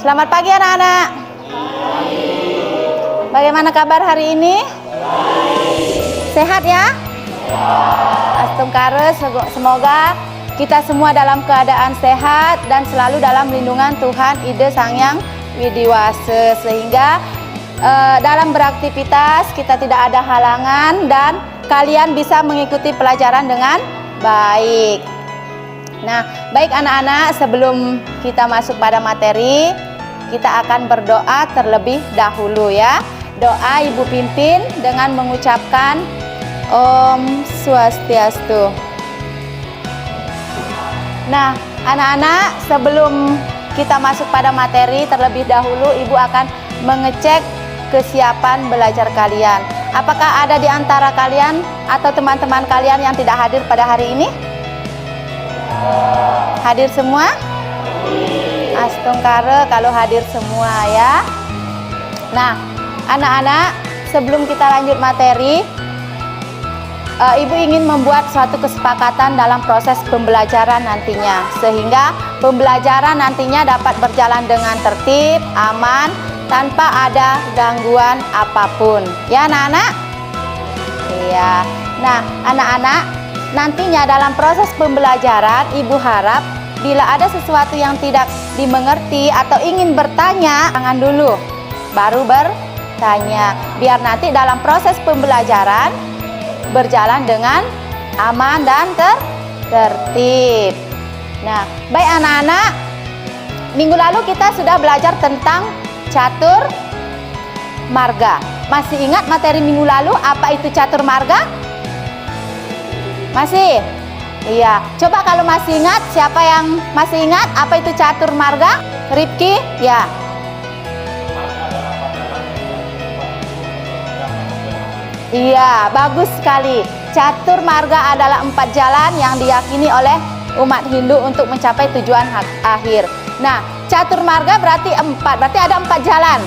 Selamat pagi anak-anak. Bagaimana kabar hari ini? Sehat ya? Astungkare, semoga kita semua dalam keadaan sehat dan selalu dalam lindungan Tuhan Ide Sang Hyang Widiwase, sehingga dalam beraktivitas kita tidak ada halangan dan kalian bisa mengikuti pelajaran dengan baik. Nah, baik anak-anak, sebelum kita masuk pada materi, kita akan berdoa terlebih dahulu ya. Doa Ibu pimpin dengan mengucapkan Om Swastiastu. Nah, anak-anak, sebelum kita masuk pada materi, terlebih dahulu Ibu akan mengecek kesiapan belajar kalian. Apakah ada di antara kalian atau teman-teman kalian yang tidak hadir pada hari ini? Hadir semua? Astungkare kalau hadir semua ya. Nah, anak-anak, sebelum kita lanjut materi, Ibu ingin membuat suatu kesepakatan dalam proses pembelajaran nantinya, sehingga pembelajaran nantinya dapat berjalan dengan tertib, aman, tanpa ada gangguan apapun. Ya anak-anak? Iya. Nah, anak-anak, nantinya dalam proses pembelajaran, Ibu harap bila ada sesuatu yang tidak dimengerti atau ingin bertanya, jangan dulu, baru bertanya. Biar nanti dalam proses pembelajaran berjalan dengan aman dan tertib. Nah, baik anak-anak, minggu lalu kita sudah belajar tentang catur marga. Masih ingat materi minggu lalu apa itu catur marga? Masih? Iya. Coba kalau masih ingat, siapa yang masih ingat apa itu catur marga? Rifki? Ya. Iya, bagus sekali. Catur marga adalah 4 jalan yang diyakini oleh umat Hindu untuk mencapai tujuan akhir. Nah, catur marga berarti 4, berarti ada 4 jalan.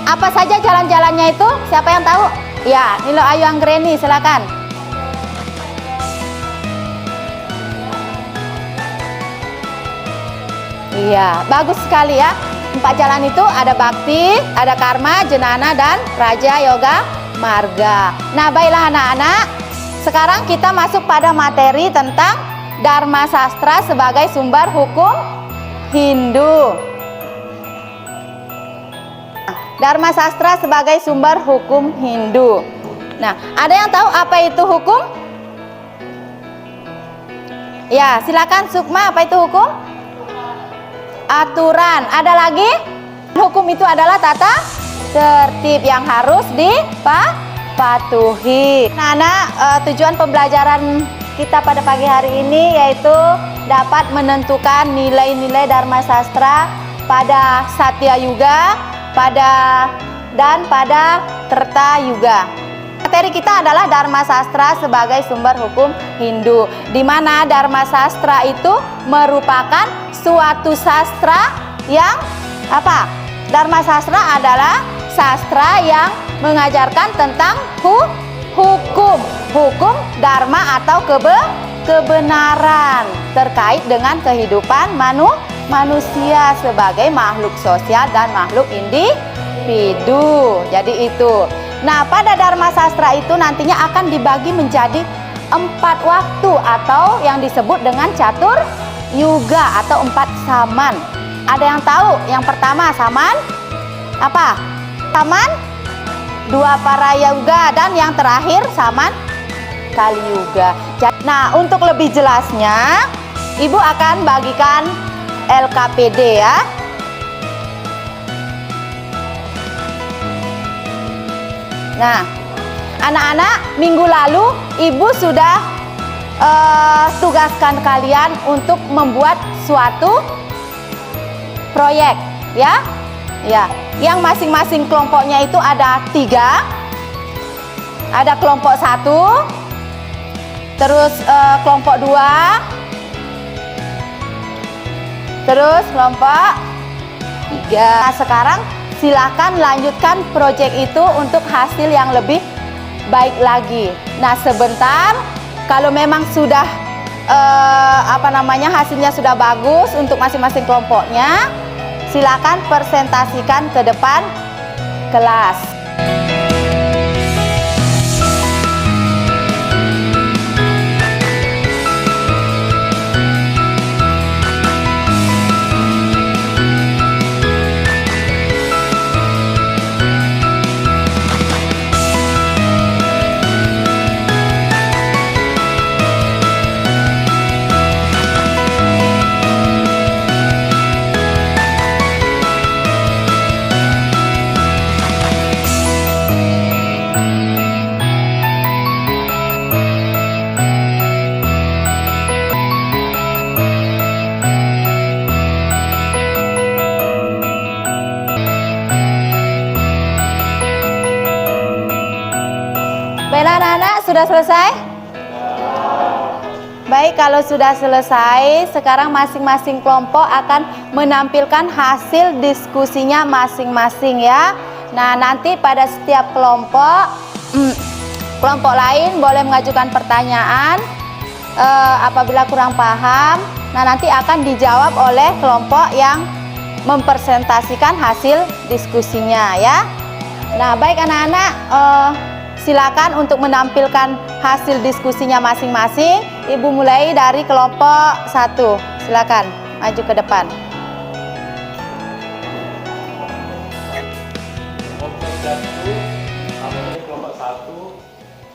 Apa saja jalan-jalannya itu? Siapa yang tahu? Ya, Nilo Ayu Anggreni, silakan. Iya, bagus sekali ya. 4 jalan itu ada bakti, ada karma, jenana, dan raja yoga marga. Nah, baiklah anak-anak, sekarang kita masuk pada materi tentang Dharma Sastra sebagai sumber hukum Hindu. Dharma Sastra sebagai sumber hukum Hindu. Nah, ada yang tahu apa itu hukum? Ya, silakan Sukma, apa itu hukum? Aturan. Ada lagi? Hukum itu adalah tata tertib yang harus dipatuhi. Nah, tujuan pembelajaran kita pada pagi hari ini yaitu dapat menentukan nilai-nilai Dharma Sastra pada Satya Yuga, dan pada Treta Yuga. Materi kita adalah Dharma Sastra sebagai sumber hukum Hindu, di mana Dharma Sastra itu merupakan suatu sastra yang apa? Dharma Sastra adalah sastra yang mengajarkan tentang hukum dharma atau kebenaran terkait dengan kehidupan manusia sebagai makhluk sosial dan makhluk individu. Jadi itu. Nah, pada Dharma Sastra itu nantinya akan dibagi menjadi 4 waktu atau yang disebut dengan catur yuga atau 4 saman. Ada yang tahu? Yang pertama saman apa? Saman 2 para yuga, dan yang terakhir saman Kali Yuga. Nah, untuk lebih jelasnya, Ibu akan bagikan LKPD ya. Nah, anak-anak, minggu lalu Ibu sudah tugaskan kalian untuk membuat suatu proyek ya. Ya, yang masing-masing kelompoknya itu ada 3. Ada kelompok 1, terus kelompok 2, terus kelompok 3. Nah, sekarang silakan lanjutkan proyek itu untuk hasil yang lebih baik lagi. Nah, sebentar, kalau memang sudah hasilnya sudah bagus untuk masing-masing kelompoknya, Silakan presentasikan ke depan kelas. Baik anak-anak, sudah selesai? Baik, kalau sudah selesai, sekarang masing-masing kelompok akan menampilkan hasil diskusinya masing-masing ya. Nah, nanti pada setiap kelompok, kelompok lain boleh mengajukan pertanyaan apabila kurang paham. Nah, nanti akan dijawab oleh kelompok yang mempresentasikan hasil diskusinya ya. Nah, baik anak-anak, silakan untuk menampilkan hasil diskusinya masing-masing. Ibu mulai dari kelompok 1. Silakan maju ke depan. Kelompok 1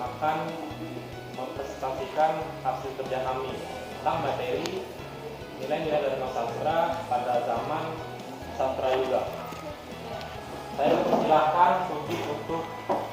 akan mempresentasikan hasil kerja kami tentang materi nilai-nilai Dharma Sastra pada zaman Sastra Yuga. Saya persilahkan Suci untuk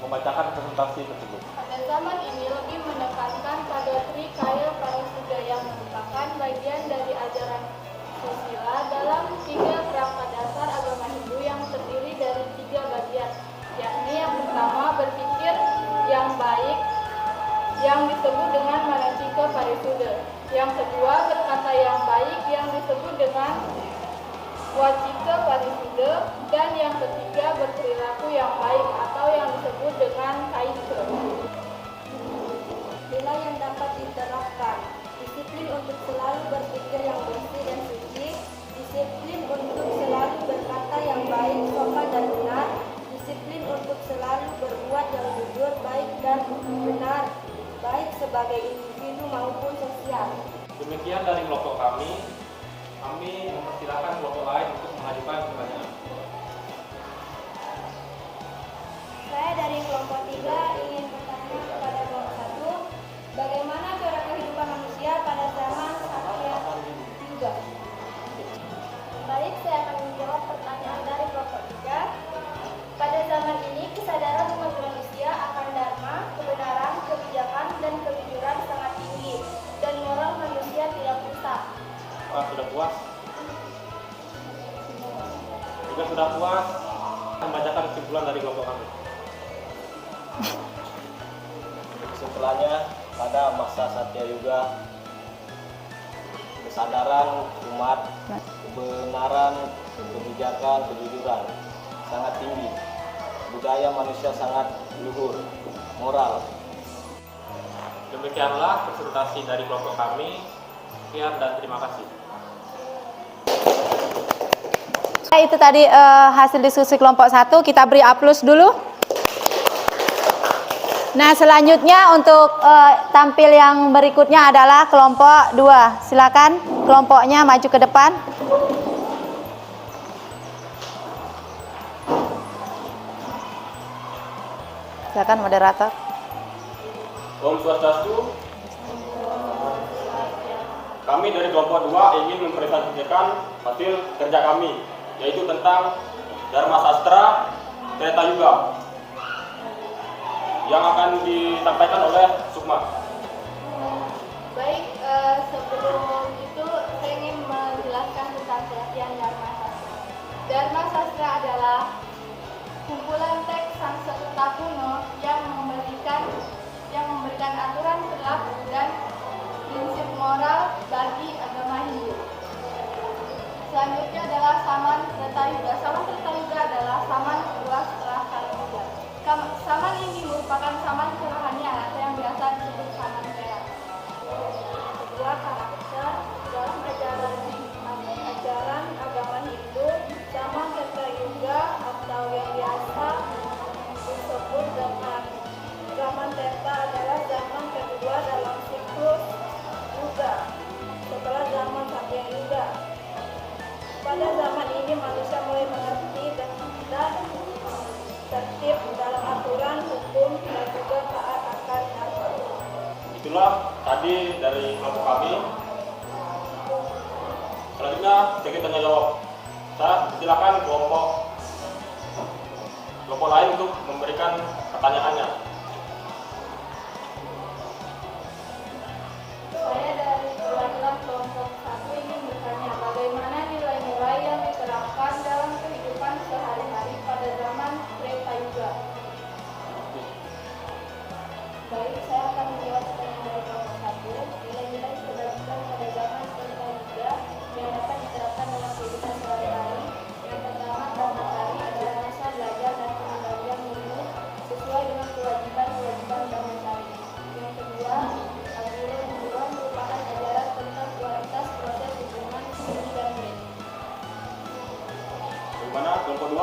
membacakan presentasi tersebut. Pada zaman ini lebih menekankan pada Trikaya Parasuda yang merupakan bagian dari ajaran Susila dalam 3 perangkat dasar agama Hindu yang terdiri dari 3 bagian, yakni yang pertama berpikir yang baik yang disebut dengan Manacika Parisuda, yang kedua berkata yang baik yang disebut dengan Wacika Parisuda, dan yang ketiga berperilaku yang baik atau yang disebut dengan Kaika. Nilai yang dapat diterapkan: disiplin untuk selalu berpikir yang bersih dan suci, disiplin untuk selalu berkata yang baik, sopan dan benar, disiplin untuk selalu berbuat yang jujur, baik dan benar, baik sebagai individu maupun sosial. Demikian dari kelompok kami. Kami mempersilahkan kelompok lain untuk mengajukan pertanyaan. Saya dari kelompok 3 ingin bertanya kepada kelompok 1, bagaimana cara kehidupan manusia pada zaman Satya Yuga? Baik, saya akan menjawab pertanyaan dari kelompok 3. Pada zaman ini, kesadaran umat manusia akan dharma, kebenaran, kebijakan, dan kejujuran sangat tinggi, dan moral manusia tidak rusak. Sudah puas? Jika sudah puas, membacakan kesimpulan dari kelompok kami. Kesimpulannya, pada masa Satya Yuga, kesadaran umat, kebenaran, kebijakan, kejujuran sangat tinggi. Budaya manusia sangat luhur, moral. Demikianlah presentasi dari kelompok kami. Sekian dan terima kasih. Itu tadi hasil diskusi kelompok 1. Kita beri aplaus dulu. Nah, selanjutnya untuk tampil yang berikutnya adalah kelompok 2. Silakan kelompoknya maju ke depan. Silakan moderator. Om Swastiastu. Kami dari kelompok 2 ingin mempresentasikan hasil kerja kami, yaitu tentang Dharma Sastra Treta Yuga yang akan disampaikan oleh Sukma. Baik, sebelum itu saya ingin menjelaskan tentang pengertian Dharma Sastra. Dharma Sastra adalah kumpulan teks Sanskerta kuno yang memberikan aturan perilaku dan prinsip moral bagi agama Hindu. Selanjutnya adalah Saman Treta Yuga. Saman Treta Yuga adalah Saman kedua setelah Kali Yuga. Saman ini merupakan Saman kerohanian atau yang biasa disebut Saman perak. Kedua karakter dalam ajaran agama Hindu tertib dalam aturan hukum dan juga taat akan aturan. Itulah tadi dari kelompok kami. Selanjutnya sesi tanya jawab. Saya silakan kelompok lain untuk memberikan pertanyaannya. Saya dari perwakilan kelompok 1 ingin bertanya, bagaimana nilai-nilai yang diterapkan dalam kehidupan sehari-hari pada zaman Treta Yuga? Baik, saya akan menjawab pertanyaan dari kelompok 1. Nilai-nilai kebajikan pada zaman Treta Yuga yang dapat diterapkan dalam kehidupan sehari-hari. Yang pertama, Brahmacari adalah rasa belajar dan pengembalian ilmu sesuai dengan kewajiban Brahmacari. Yang kedua, Agilo Guru merupakan ajaran tentang kualitas proses hubungan suami dan murid. Bagaimana kelompok 2?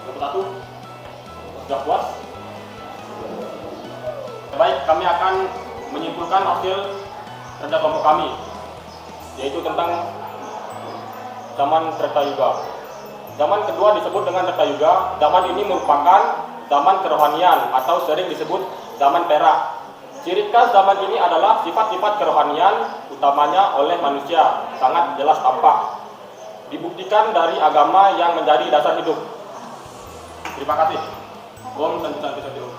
Kelompok 1? Sudah puas? Baik, kami akan menyimpulkan hasil kerja kelompok kami, yaitu tentang zaman Treta Yuga. Zaman kedua disebut dengan Treta Yuga. Zaman ini merupakan zaman kerohanian atau sering disebut zaman perak. Ciri khas zaman ini adalah sifat-sifat kerohanian, utamanya oleh manusia, sangat jelas tampak. Dibuktikan dari agama yang menjadi dasar hidup. Terima kasih. Om Santi Santi Santi Om.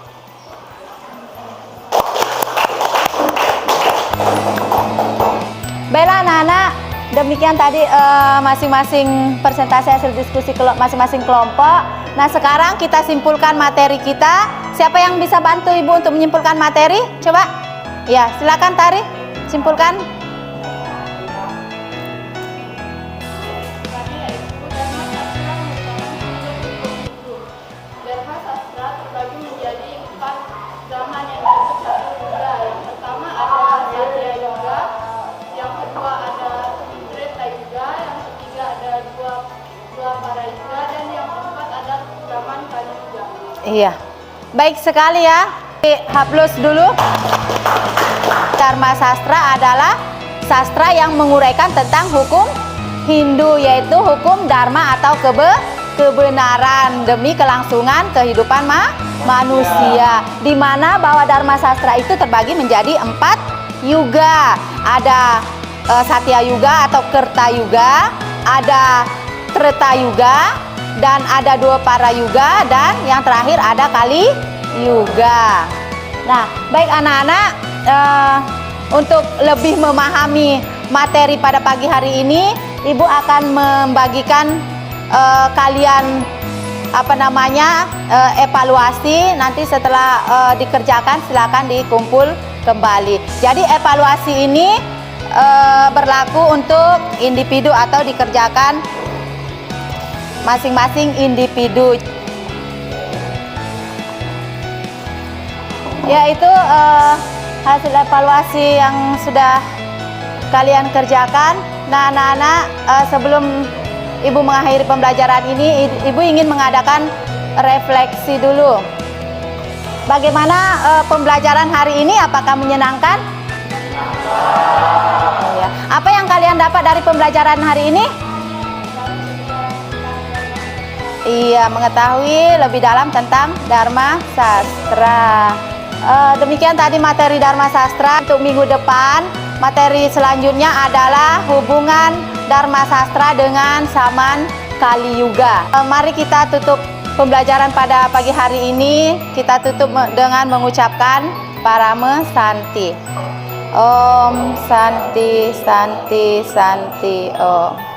Baiklah anak-anak, demikian tadi masing-masing presentasi hasil diskusi masing-masing kelompok. Nah sekarang kita simpulkan materi kita. Siapa yang bisa bantu Ibu untuk menyimpulkan materi? Coba. Ya, silakan Tari, simpulkan. Dharma sastra terbagi menjadi 4 zaman yang disebut satu yuga. Yang pertama ada Satya Yuga, yang kedua ada Treta Yuga, yang ketiga ada Dwapara Yuga, dan yang keempat ada zaman Kali Yuga. Iya. Baik sekali ya. Hapus dulu. Dharma sastra adalah sastra yang menguraikan tentang hukum Hindu, yaitu hukum dharma atau kebenaran demi kelangsungan kehidupan manusia. Di mana bahwa dharma sastra itu terbagi menjadi 4 yuga. Ada Satya Yuga atau Kerta Yuga, ada Treta Yuga, dan ada Dwapara Yuga, dan yang terakhir ada Kali Yuga. Nah, baik anak-anak, untuk lebih memahami materi pada pagi hari ini, Ibu akan membagikan kalian evaluasi. Nanti setelah dikerjakan silakan dikumpul kembali. Jadi evaluasi ini berlaku untuk individu atau dikerjakan masing-masing individu, yaitu hasil evaluasi yang sudah kalian kerjakan. Nah anak-anak, sebelum Ibu mengakhiri pembelajaran ini, Ibu ingin mengadakan refleksi dulu. Bagaimana pembelajaran hari ini? Apakah menyenangkan? Ya. Apa yang kalian dapat dari pembelajaran hari ini? Iya, mengetahui lebih dalam tentang Dharma Sastra. Demikian tadi materi Dharma Sastra. Untuk minggu depan, materi selanjutnya adalah hubungan Dharma Sastra dengan zaman Kali Yuga. Mari kita tutup pembelajaran pada pagi hari ini. Kita tutup dengan mengucapkan Parama Santi. Om Santi Santi Santi Om.